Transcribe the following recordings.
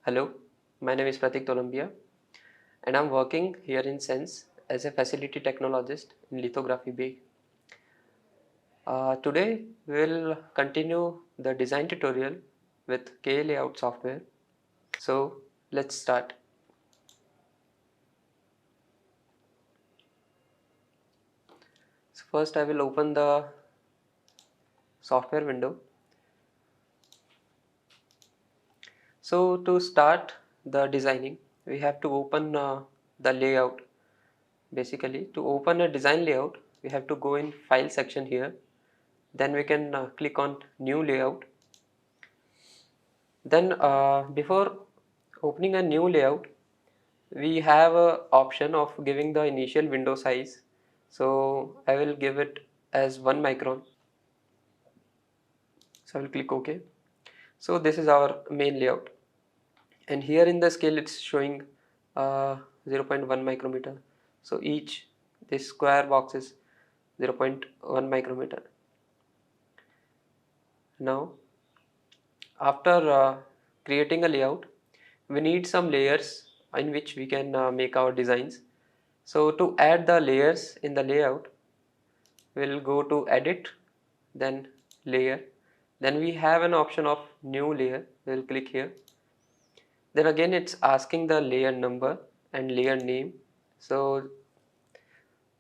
Hello, my name is Pratik Tolambia and I'm working here in Sense as a facility technologist in lithography bay. Today we'll continue the design tutorial with KA Layout software. So let's start. So first I will open the software window. So to start the designing, we have to open the layout. Basically, to open a design layout, we have to go in file section here. Then we can click on new layout. Then before opening a new layout, we have a option of giving the initial window size. So I will give it as 1 micron. So I will click OK. So this is our main layout. And here in the scale it's showing 0.1 micrometer. So each this square box is 0.1 micrometer. Now after creating a layout, we need some layers in which we can make our designs. So to add the layers in the layout, we'll go to edit, then layer, then we have an option of new layer. We'll click here. Then again it's asking the layer number and layer name. So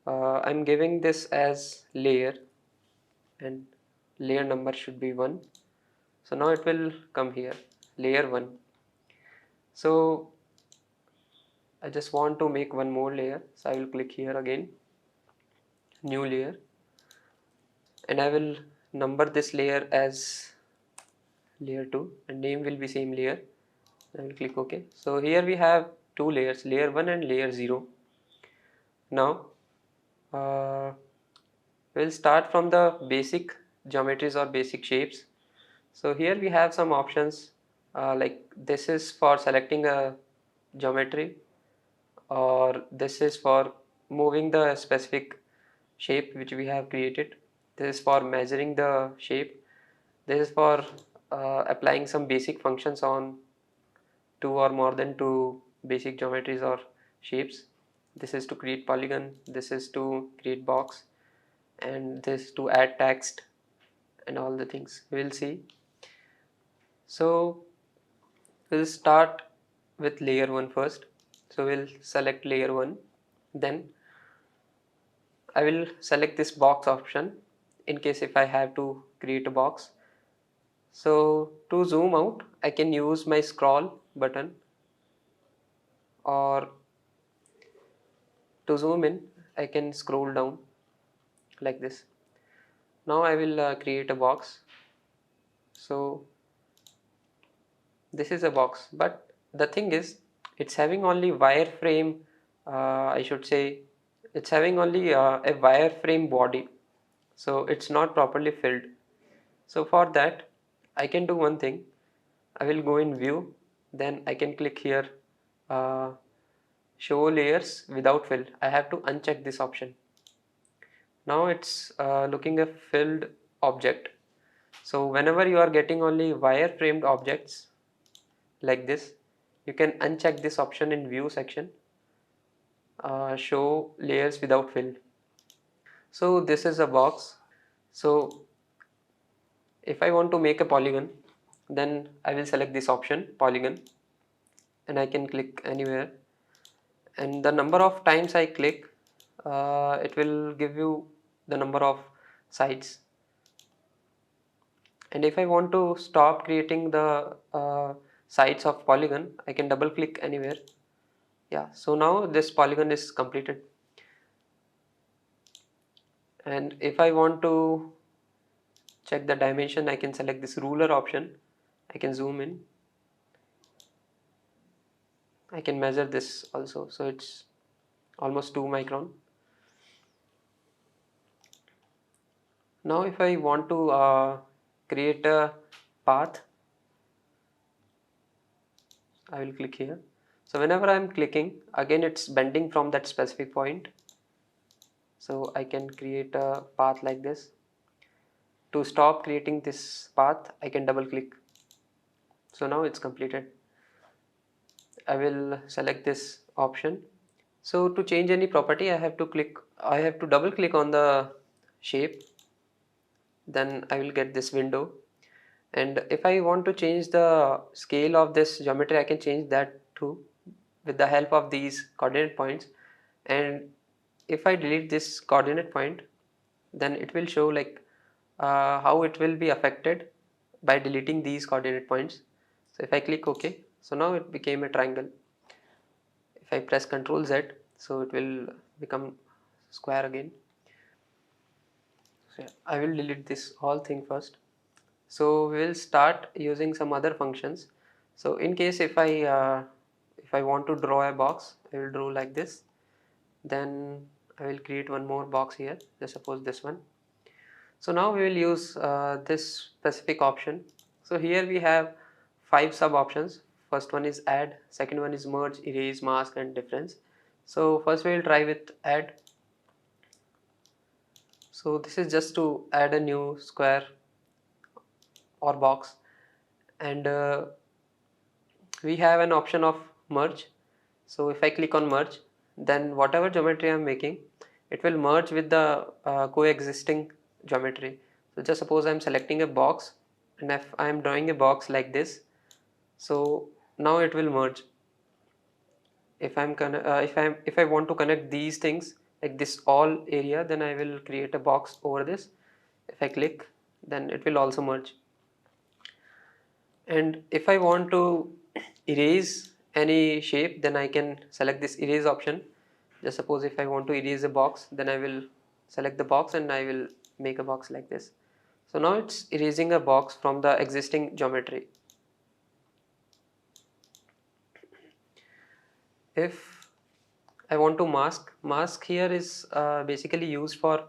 I'm giving this as layer and layer number should be 1. So now it will come here, layer 1. So I just want to make one more layer, so I will click here again, new layer, and I will number this layer as layer 2 and name will be same layer. I will click OK. So here we have two layers, layer 1 and layer 0. Now we'll start from the basic geometries or basic shapes. So here we have some options like this is for selecting a geometry, or this is for moving the specific shape which we have created. This is for measuring the shape. This is for applying some basic functions on two or more than two basic geometries or shapes. This is to create polygon, this is to create box, and this to add text and all the things we'll see. So we'll start with layer 1 first. So we'll select layer 1, then I will select this box option in case if I have to create a box. So to zoom out, I can use my scroll button, or to zoom in, I can scroll down like this. Now I will create a box. So this is a box, but the thing is, it's having only wireframe. I should say, it's having only a wireframe body, so it's not properly filled. So for that, I can do one thing. I will go in view, then I can click here, uh, show layers without fill. I have to uncheck this option. Now it's looking a filled object. So whenever you are getting only wireframed objects like this, you can uncheck this option in view section, show layers without fill. So this is a box. So if I want to make a polygon, then I will select this option polygon and I can click anywhere, and the number of times I click, it will give you the number of sides. And if I want to stop creating the sides of polygon, I can double click anywhere. Yeah, so now this polygon is completed. And if I want to check the dimension, I can select this ruler option. I can zoom in. I can measure this also, so it's almost 2 micron. Now if I want to create a path, I will click here. So whenever I am clicking, again it's bending from that specific point. So I can create a path like this. To stop creating this path, I can double click. So now it's completed. I will select this option. So to change any property, I have to double click on the shape, then I will get this window. And if I want to change the scale of this geometry, I can change that too with the help of these coordinate points. And if I delete this coordinate point, then it will show like how it will be affected by deleting these coordinate points. So if I click OK, so now it became a triangle. If I press Ctrl Z, so it will become square again. So I will delete this whole thing first. So we will start using some other functions. So in case if I want to draw a box, I will draw like this. Then I will create one more box here. Let's suppose this one. So now we will use this specific option. So here we have 5 sub options. First one is add, second one is merge, erase, mask and difference. So first we will try with add. So this is just to add a new square or box, and we have an option of merge. So if I click on merge, then whatever geometry I am making, it will merge with the coexisting geometry. So just suppose I am selecting a box, and if I am drawing a box like this, so now it will merge. If I want to connect these things like this all area, then I will create a box over this. If I click, then it will also merge. And if I want to erase any shape, then I can select this erase option. Just suppose if I want to erase a box, then I will select the box and I will make a box like this. So now it's erasing a box from the existing geometry. If I want to mask here is basically used for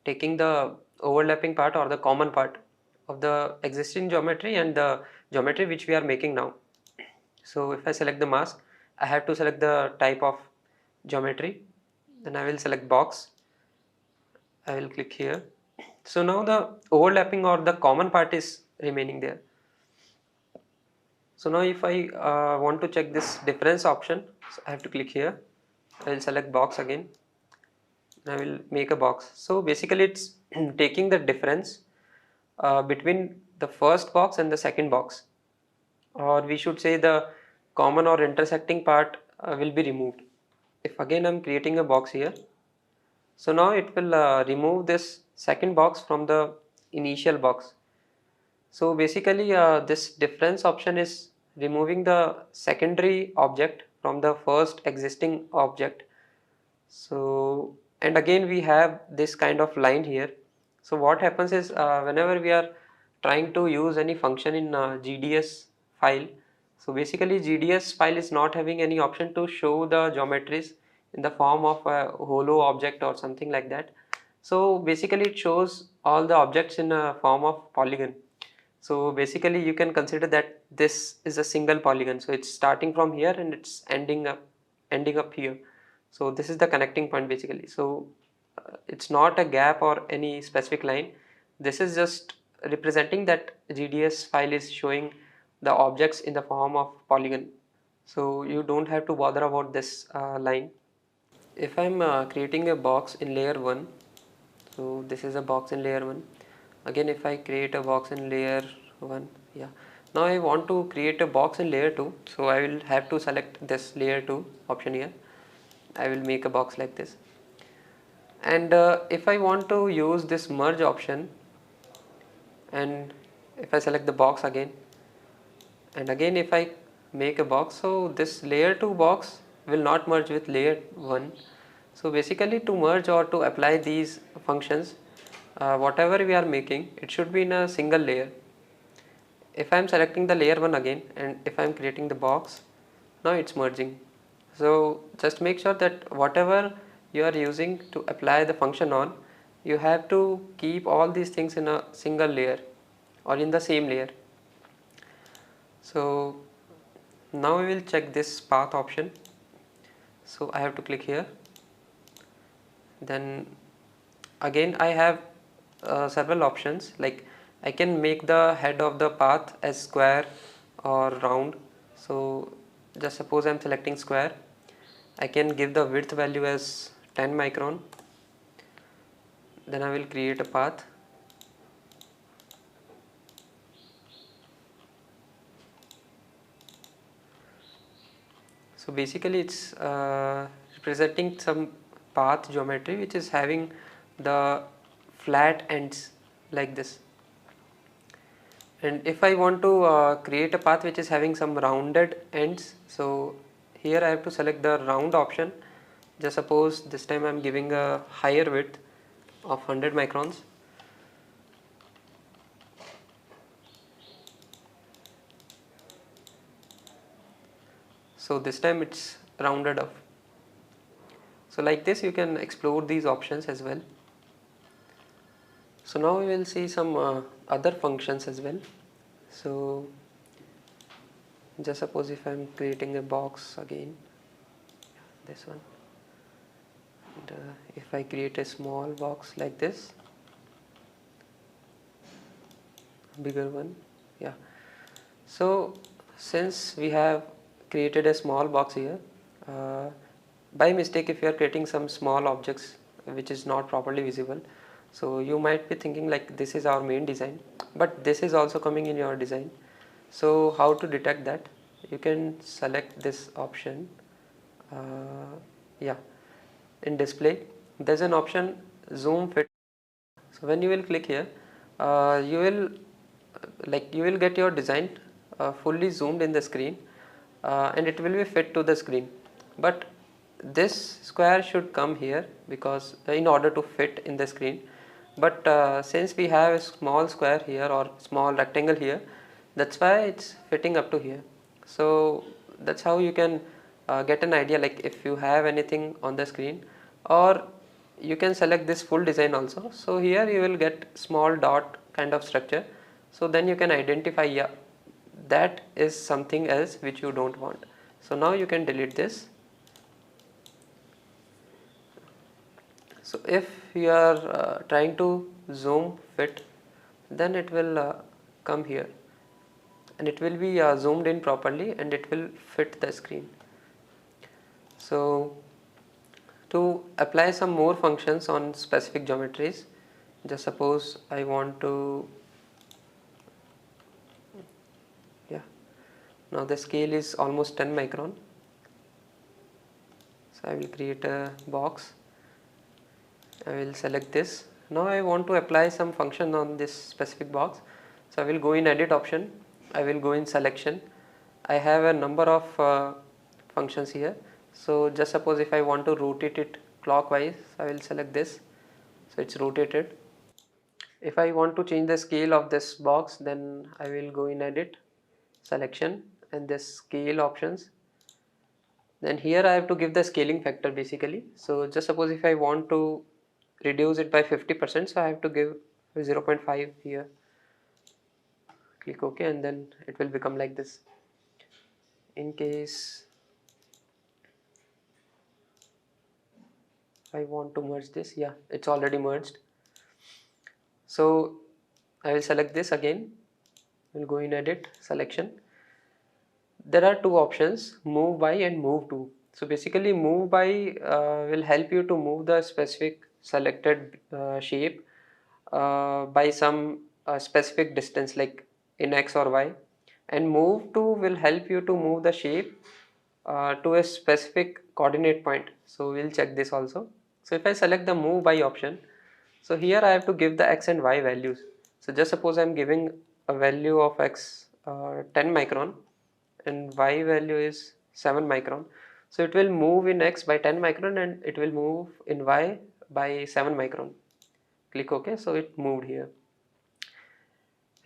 taking the overlapping part or the common part of the existing geometry and the geometry which we are making now. So if I select the mask, I have to select the type of geometry. Then I will select box. I will click here. So now the overlapping or the common part is remaining there. So now if I want to check this difference option, so I have to click here. I will select box again. I will make a box. So basically it's taking the difference between the first box and the second box, or we should say the common or intersecting part will be removed. If again I'm creating a box here, so now it will remove this second box from the initial box. So basically this difference option is removing the secondary object from the first existing object. So, and again we have this kind of line here. So what happens is whenever we are trying to use any function in GDS file, so basically GDS file is not having any option to show the geometries in the form of a hollow object or something like that. So basically it shows all the objects in a form of polygon. So basically you can consider that this is a single polygon. So it's starting from here and it's ending up here. So this is the connecting point basically. So it's not a gap or any specific line. This is just representing that GDS file is showing the objects in the form of polygon. So you don't have to bother about this line. If I'm creating a box in layer 1, so this is a box in layer 1. Again if I create a box in layer 1, yeah, now I want to create a box in layer 2, so I will have to select this layer 2 option here. I will make a box like this, and if I want to use this merge option, and if I select the box again, and again if I make a box, so this layer 2 box will not merge with layer 1. So basically to merge or to apply these functions, whatever we are making, it should be in a single layer. If I am selecting the layer 1 again and if I am creating the box, now it's merging. So just make sure that whatever you are using to apply the function on, you have to keep all these things in a single layer or in the same layer. So now we will check this path option. So I have to click here. Then again I have several options, like I can make the head of the path as square or round. So just suppose I'm selecting square, I can give the width value as 10 micron. Then I will create a path. So basically it's representing some path geometry which is having the flat ends like this. And if I want to create a path which is having some rounded ends, so here I have to select the round option. Just suppose this time I am giving a higher width of 100 microns. So this time it's rounded off. So like this you can explore these options as well. So now we will see some other functions as well. So just suppose if I am creating a box again, this one, and if I create a small box like this, bigger one, yeah. So since we have created a small box here, by mistake if you are creating some small objects which is not properly visible, so you might be thinking like this is our main design, but this is also coming in your design. So how to detect that? You can select this option, yeah, in display there's an option zoom fit. So when you will click here, you will you will get your design fully zoomed in the screen, and it will be fit to the screen. But this square should come here because in order to fit in the screen. But since we have a small square here or small rectangle here, that's why it's fitting up to here. So that's how you can get an idea, like if you have anything on the screen, or you can select this full design also. So here you will get small dot kind of structure, so then you can identify, yeah, that is something else which you don't want. So now you can delete this. So if you are trying to zoom fit, then it will come here and it will be zoomed in properly and it will fit the screen. So to apply some more functions on specific geometries, just suppose I want to, yeah, now the scale is almost 10 micron. So I will create a box. I will select this. Now I want to apply some function on this specific box. So I will go in edit option. I will go in selection. I have a number of functions here. So just suppose if I want to rotate it clockwise, I will select this. So it's rotated. If I want to change the scale of this box, then I will go in edit, selection, and this scale options. Then here I have to give the scaling factor basically. So just suppose if I want to reduce it by 50%, so I have to give 0.5 here. Click OK and then it will become like this. In case I want to merge this, yeah, it's already merged. So I will select this again. We'll go in edit, selection. There are two options, move by and move to. So basically move by will help you to move the specific selected shape by some specific distance, like in x or y, and move to will help you to move the shape to a specific coordinate point. So we'll check this also. So if I select the move by option, so here I have to give the x and y values. So just suppose I'm giving a value of x 10 micron and y value is 7 micron. So it will move in x by 10 micron and it will move in y by 7 micron. Click OK. So it moved here.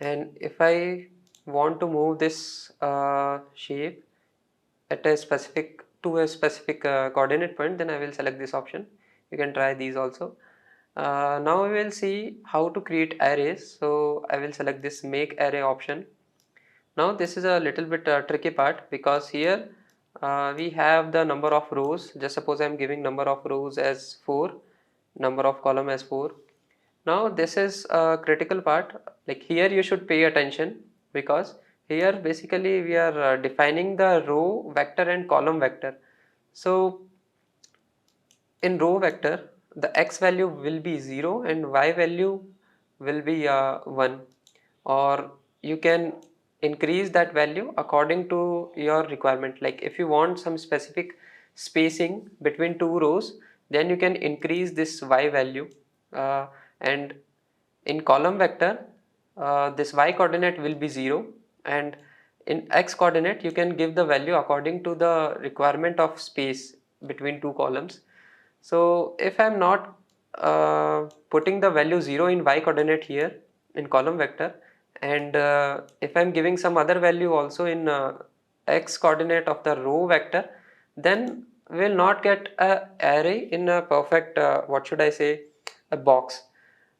And if I want to move this shape at a specific coordinate point, then I will select this option. You can try these also. Now we will see how to create arrays. So I will select this make array option. Now this is a little bit tricky part, because here we have the number of rows. Just suppose I am giving number of rows as 4, number of column as 4. Now this is a critical part, like here you should pay attention, because here basically we are defining the row vector and column vector. So in row vector, the x value will be 0 and y value will be 1, or you can increase that value according to your requirement. Like if you want some specific spacing between two rows, then you can increase this y value, and in column vector, this y coordinate will be 0, and in x coordinate you can give the value according to the requirement of space between two columns. So if I am not putting the value 0 in y coordinate here in column vector, and if I am giving some other value also in x coordinate of the row vector, then we will not get a array in a perfect, what should I say, a box.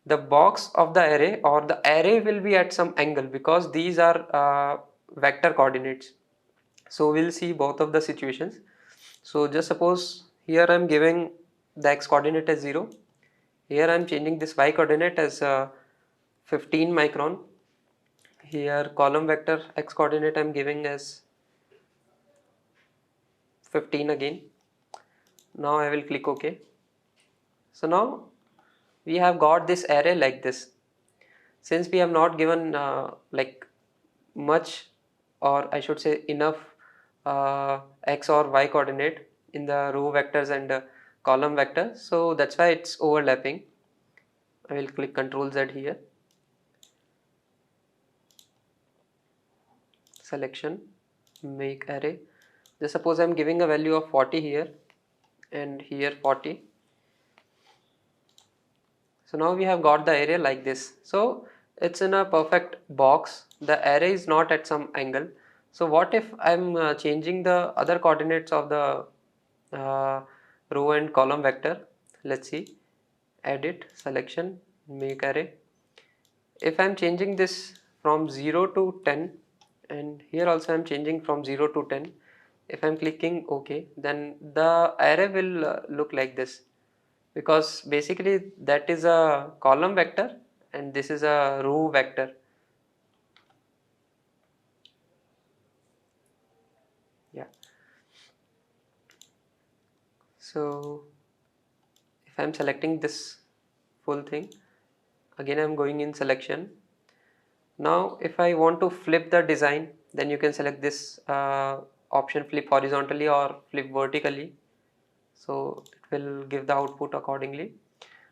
The box of the array or the array will be at some angle, because these are vector coordinates. So we'll see both of the situations. So just suppose here I'm giving the x coordinate as 0. Here I'm changing this y coordinate as 15 micron. Here column vector x coordinate I'm giving as 15 again. Now I will click OK. So now we have got this array like this. Since we have not given like much, or I should say enough x or y coordinate in the row vectors and column vector, so that's why it's overlapping. I will click Ctrl Z here, selection, make array. Just suppose I'm giving a value of 40 here and here 40. So now we have got the array like this. So it's in a perfect box. The array is not at some angle. So what if I'm changing the other coordinates of the row and column vector? Let's see. Edit, selection, make array. If I'm changing this from 0 to 10, and here also I'm changing from 0 to 10, if I'm clicking OK, then the array will look like this, because basically that is a column vector and this is a row vector. Yeah. So if I'm selecting this full thing, again I'm going in selection. Now if I want to flip the design, then you can select this option, flip horizontally or flip vertically. So it will give the output accordingly.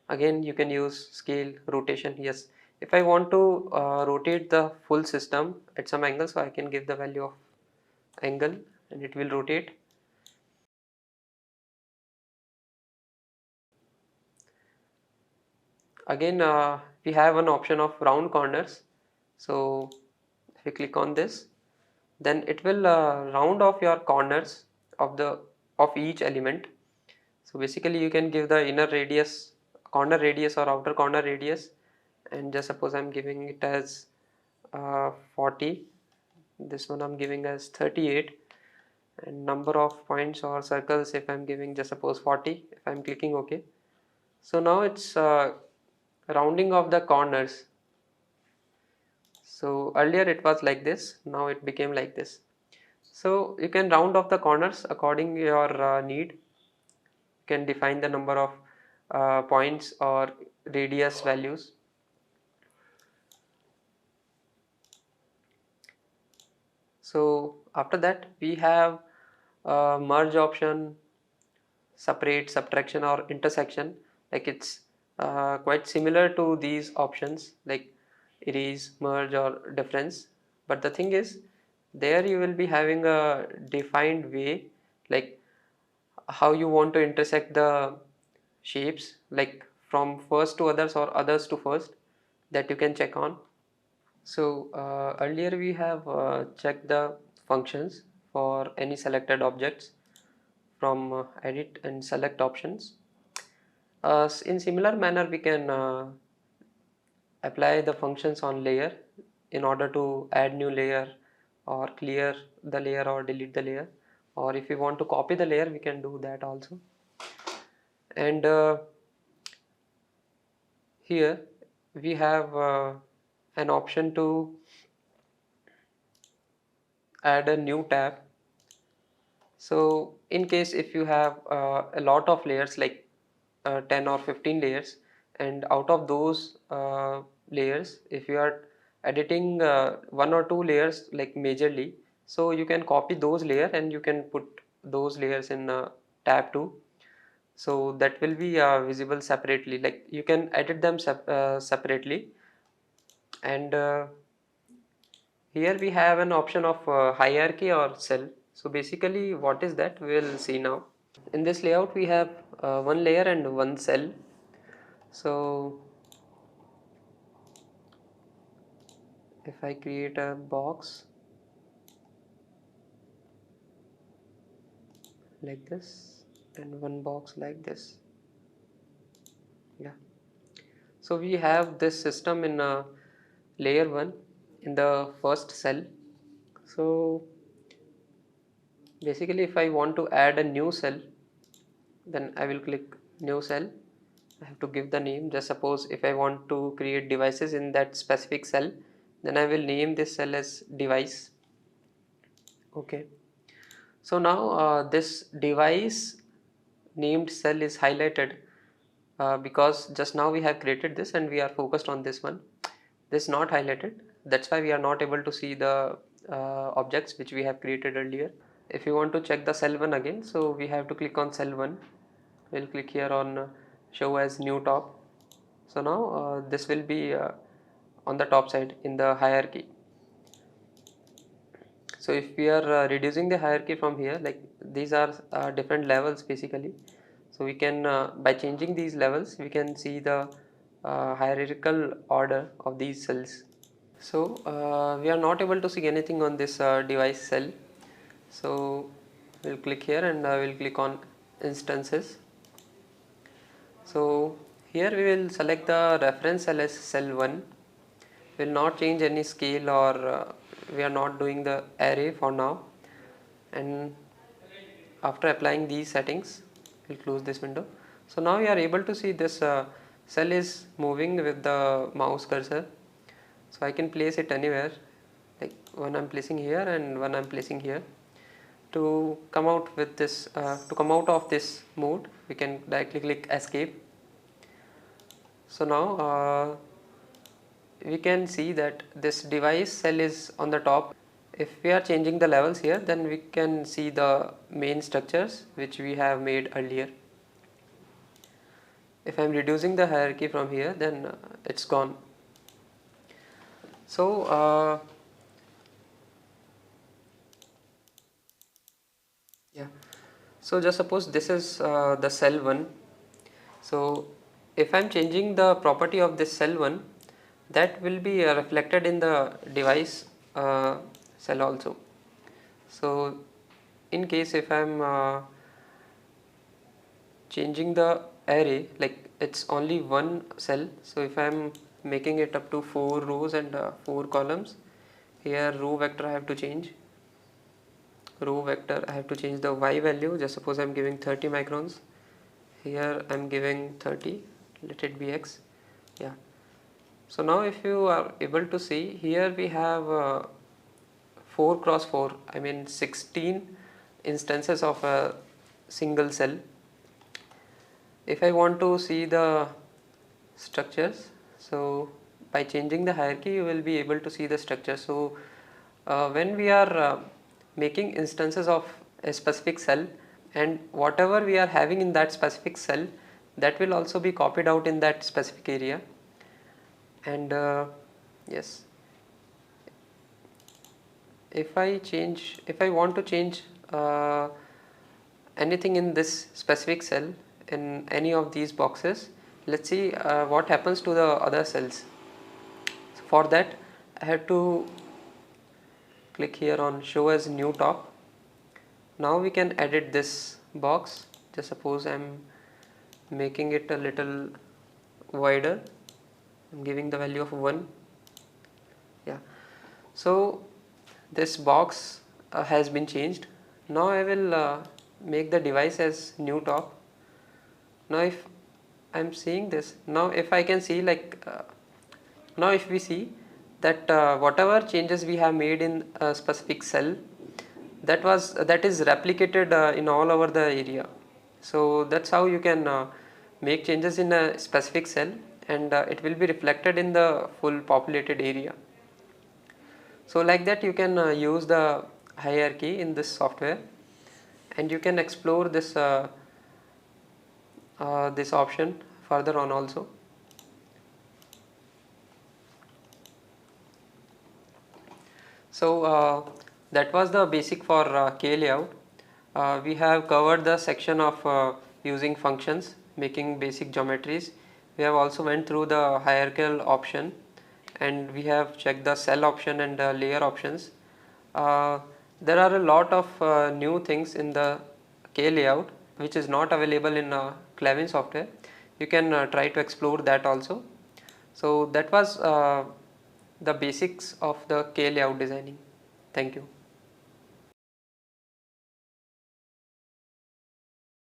Again you can use scale, rotation. Yes, if I want to rotate the full system at some angle, so I can give the value of angle and it will rotate. Again we have an option of round corners. So if you click on this, then it will round off your corners of the of each element. So basically you can give the inner radius, corner radius or outer corner radius, and just suppose I'm giving it as 40. This one I'm giving as 38, and number of points or circles if I'm giving just suppose 40. If I'm clicking OK, so now it's rounding of the corners. So earlier it was like this, now it became like this. So you can round off the corners according to your need. You can define the number of points or radius values. So after that we have merge option, separate, subtraction or intersection. Like it's quite similar to these options like erase, merge or difference, but the thing is there you will be having a defined way, like how you want to intersect the shapes, like from first to others or others to first, that you can check on. So earlier we have checked the functions for any selected objects from edit and select options. In similar manner we can apply the functions on layer in order to add new layer or clear the layer or delete the layer, or if we want to copy the layer we can do that also. And here we have an option to add a new tab. So in case if you have a lot of layers, like 10 or 15 layers, and out of those layers, if you are editing one or two layers like majorly, so you can copy those layers and you can put those layers in tab 2. So that will be visible separately, like you can edit them separately. And here we have an option of hierarchy or cell. So basically what is that, we will see now. In this layout we have one layer and one cell. So if I create a box like this and one box like this, yeah. So we have this system in layer 1 in the first cell. So basically if I want to add a new cell, then I will click new cell. I have to give the name. Just suppose if I want to create devices in that specific cell, then I will name this cell as device. Okay. So now this device named cell is highlighted because just now we have created this and we are focused on this one. This is not highlighted. That's why we are not able to see the objects which we have created earlier. If you want to check the cell 1 again, so we have to click on cell 1. We'll click here on show as new top. So now this will be on the top side in the hierarchy. So if we are reducing the hierarchy from here, like these are different levels basically. So we can by changing these levels we can see the hierarchical order of these cells. So we are not able to see anything on this device cell. So we'll click here and we'll click on instances. So here we will select the reference cell as cell 1. Will not change any scale or we are not doing the array for now. And after applying these settings, we'll close this window. So now we are able to see this cell is moving with the mouse cursor. So I can place it anywhere, like one I'm placing here and one I'm placing here. To come out with this, to come out of this mode, we can directly click escape. So now we can see that this device cell is on the top. If we are changing the levels here, then we can see the main structures which we have made earlier. If I am reducing the hierarchy from here, then it's gone. So yeah, so just suppose this is the cell 1. So if I am changing the property of this cell 1, that will be reflected in the device cell also. So in case if I am changing the array, like it's only one cell, so if I am making it up to 4 rows and 4 columns, here row vector I have to change. Row vector I have to change the y value. Just suppose I am giving 30 microns. Here I am giving 30. Let it be x. Yeah. So now if you are able to see, here we have 4 cross 4, I mean 16 instances of a single cell. If I want to see the structures, so by changing the hierarchy you will be able to see the structure. So when we are making instances of a specific cell, and whatever we are having in that specific cell, that will also be copied out in that specific area. And yes, if I want to change anything in this specific cell in any of these boxes, let's see what happens to the other cells. So for that I have to click here on show as new top. Now we can edit this box. Just suppose I'm making it a little wider. I'm giving the value of 1. Yeah. So this box has been changed. Now I will make the device as new top. Now if I'm seeing this, now if I can see, like now if we see that whatever changes we have made in a specific cell, that is replicated in all over the area. So that's how you can make changes in a specific cell, and it will be reflected in the full populated area. So like that you can use the hierarchy in this software, and you can explore this option further on also. So that was the basic for K layout. We have covered the section of using functions, making basic geometries. We have also went through the hierarchical option, and we have checked the cell option and layer options. Uh, there are a lot of new things in the K layout which is not available in Clavin software. You can try to explore that also. So that was the basics of the K layout designing. Thank you.